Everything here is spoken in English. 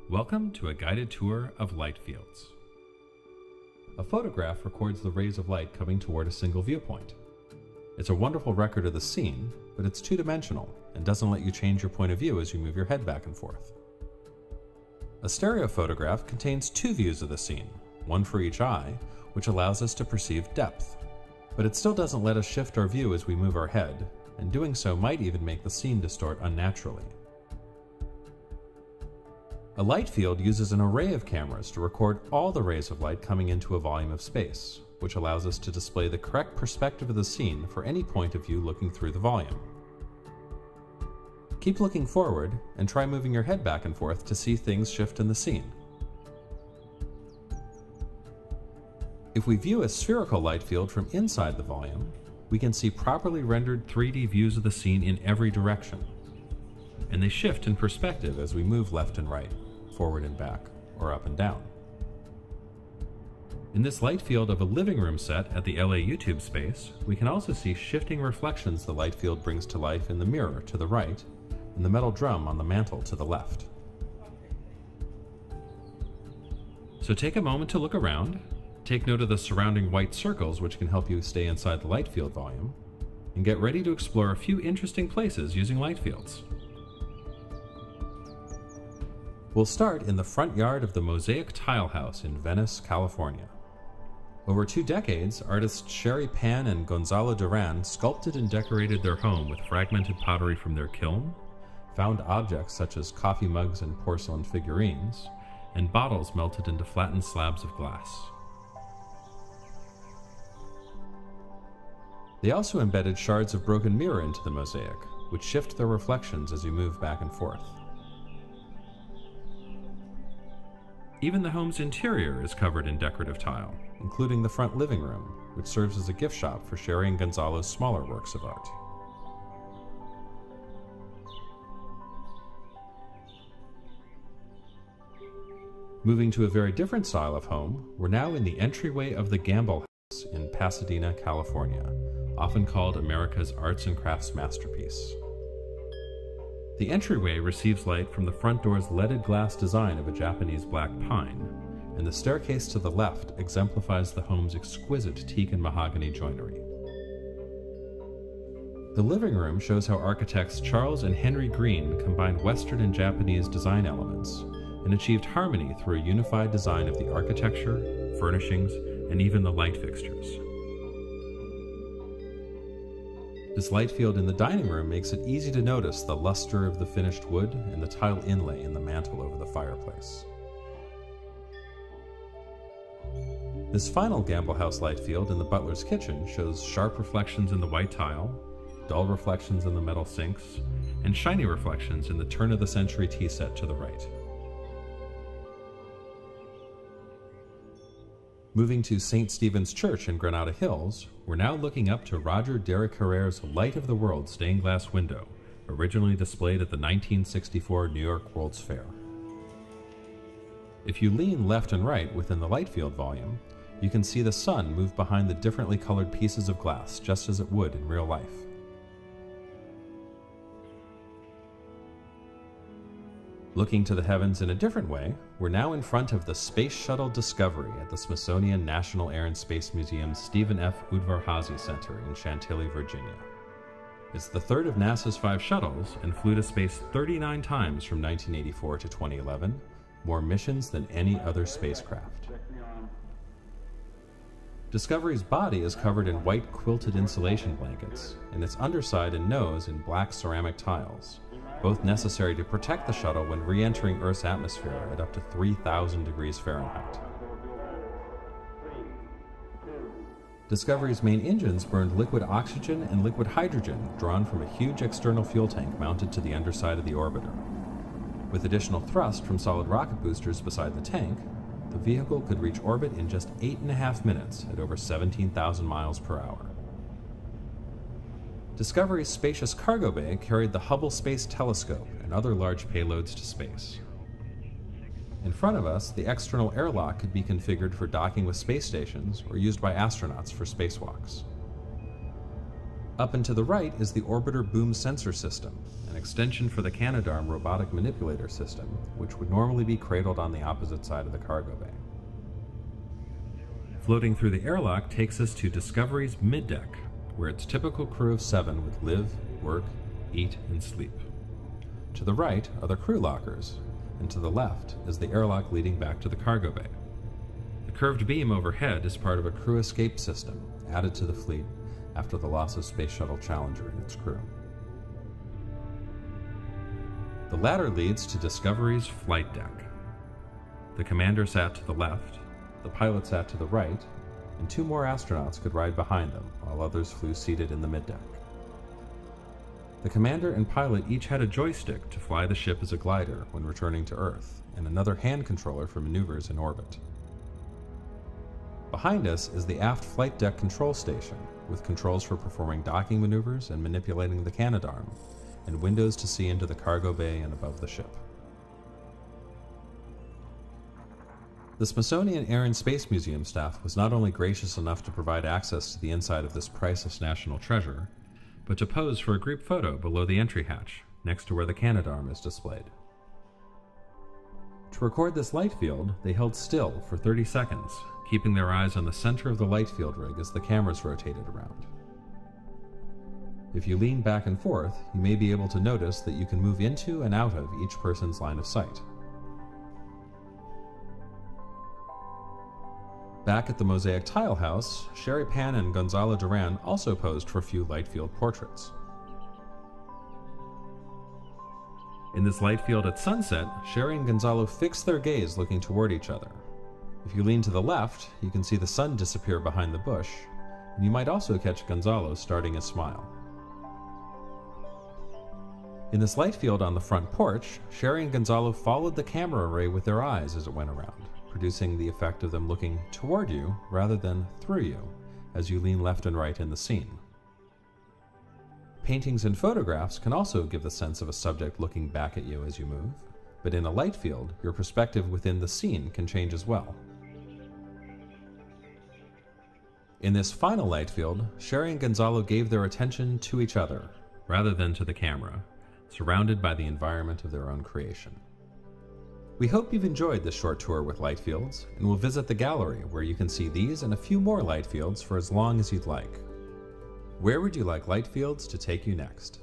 Welcome to a guided tour of light fields. A photograph records the rays of light coming toward a single viewpoint. It's a wonderful record of the scene, but it's two-dimensional and doesn't let you change your point of view as you move your head back and forth. A stereo photograph contains two views of the scene, one for each eye, which allows us to perceive depth. But it still doesn't let us shift our view as we move our head, and doing so might even make the scene distort unnaturally. A light field uses an array of cameras to record all the rays of light coming into a volume of space, which allows us to display the correct perspective of the scene for any point of view looking through the volume. Keep looking forward and try moving your head back and forth to see things shift in the scene. If we view a spherical light field from inside the volume, we can see properly rendered 3D views of the scene in every direction, and they shift in perspective as we move left and right, forward and back, or up and down. In this light field of a living room set at the LA YouTube space, we can also see shifting reflections the light field brings to life in the mirror to the right and the metal drum on the mantle to the left. So take a moment to look around, take note of the surrounding white circles which can help you stay inside the light field volume, and get ready to explore a few interesting places using light fields. We'll start in the front yard of the Mosaic Tile House in Venice, California. Over 2 decades, artists Sherry Pan and Gonzalo Duran sculpted and decorated their home with fragmented pottery from their kiln, found objects such as coffee mugs and porcelain figurines, and bottles melted into flattened slabs of glass. They also embedded shards of broken mirror into the mosaic, which shift their reflections as you move back and forth. Even the home's interior is covered in decorative tile, including the front living room, which serves as a gift shop for Sherry and Gonzalo's smaller works of art. Moving to a very different style of home, we're now in the entryway of the Gamble House in Pasadena, California, often called America's arts and crafts masterpiece. The entryway receives light from the front door's leaded glass design of a Japanese black pine, and the staircase to the left exemplifies the home's exquisite teak and mahogany joinery. The living room shows how architects Charles and Henry Green combined Western and Japanese design elements and achieved harmony through a unified design of the architecture, furnishings, and even the light fixtures. This light field in the dining room makes it easy to notice the luster of the finished wood and the tile inlay in the mantel over the fireplace. This final Gamble House light field in the butler's kitchen shows sharp reflections in the white tile, dull reflections in the metal sinks, and shiny reflections in the turn-of-the-century tea set to the right. Moving to St. Stephen's Church in Granada Hills, we're now looking up to Roger Derrick Herrera's Light of the World stained glass window, originally displayed at the 1964 New York World's Fair. If you lean left and right within the light field volume, you can see the sun move behind the differently colored pieces of glass just as it would in real life. Looking to the heavens in a different way, we're now in front of the Space Shuttle Discovery at the Smithsonian National Air and Space Museum's Stephen F. Udvar-Hazy Center in Chantilly, Virginia. It's the third of NASA's 5 shuttles and flew to space 39 times from 1984 to 2011, more missions than any other spacecraft. Discovery's body is covered in white quilted insulation blankets, and its underside and nose in black ceramic tiles, both necessary to protect the shuttle when re-entering Earth's atmosphere at up to 3,000 degrees Fahrenheit. Discovery's main engines burned liquid oxygen and liquid hydrogen drawn from a huge external fuel tank mounted to the underside of the orbiter. With additional thrust from solid rocket boosters beside the tank, the vehicle could reach orbit in just 8.5 minutes at over 17,000 miles per hour. Discovery's spacious cargo bay carried the Hubble Space Telescope and other large payloads to space. In front of us, the external airlock could be configured for docking with space stations or used by astronauts for spacewalks. Up and to the right is the orbiter boom sensor system, an extension for the Canadarm robotic manipulator system, which would normally be cradled on the opposite side of the cargo bay. Floating through the airlock takes us to Discovery's middeck, where its typical crew of 7 would live, work, eat, and sleep. To the right are the crew lockers, and to the left is the airlock leading back to the cargo bay. The curved beam overhead is part of a crew escape system added to the fleet after the loss of Space Shuttle Challenger and its crew. The ladder leads to Discovery's flight deck. The commander sat to the left, the pilot sat to the right, and 2 more astronauts could ride behind them, while others flew seated in the middeck. The commander and pilot each had a joystick to fly the ship as a glider when returning to Earth, and another hand controller for maneuvers in orbit. Behind us is the aft flight deck control station, with controls for performing docking maneuvers and manipulating the Canadarm, and windows to see into the cargo bay and above the ship. The Smithsonian Air and Space Museum staff was not only gracious enough to provide access to the inside of this priceless national treasure, but to pose for a group photo below the entry hatch, next to where the Canadarm is displayed. To record this light field, they held still for 30 seconds, keeping their eyes on the center of the light field rig as the cameras rotated around. If you lean back and forth, you may be able to notice that you can move into and out of each person's line of sight. Back at the Mosaic Tile House, Sherry Pan and Gonzalo Duran also posed for a few light field portraits. In this light field at sunset, Sherry and Gonzalo fix their gaze looking toward each other. If you lean to the left, you can see the sun disappear behind the bush, and you might also catch Gonzalo starting a smile. In this light field on the front porch, Sherry and Gonzalo followed the camera array with their eyes as it went around, producing the effect of them looking toward you rather than through you as you lean left and right in the scene. Paintings and photographs can also give the sense of a subject looking back at you as you move, but in a light field, your perspective within the scene can change as well. In this final light field, Sherry and Gonzalo gave their attention to each other rather than to the camera, surrounded by the environment of their own creation. We hope you've enjoyed this short tour with light fields, and will visit the gallery where you can see these and a few more light fields for as long as you'd like. Where would you like light fields to take you next?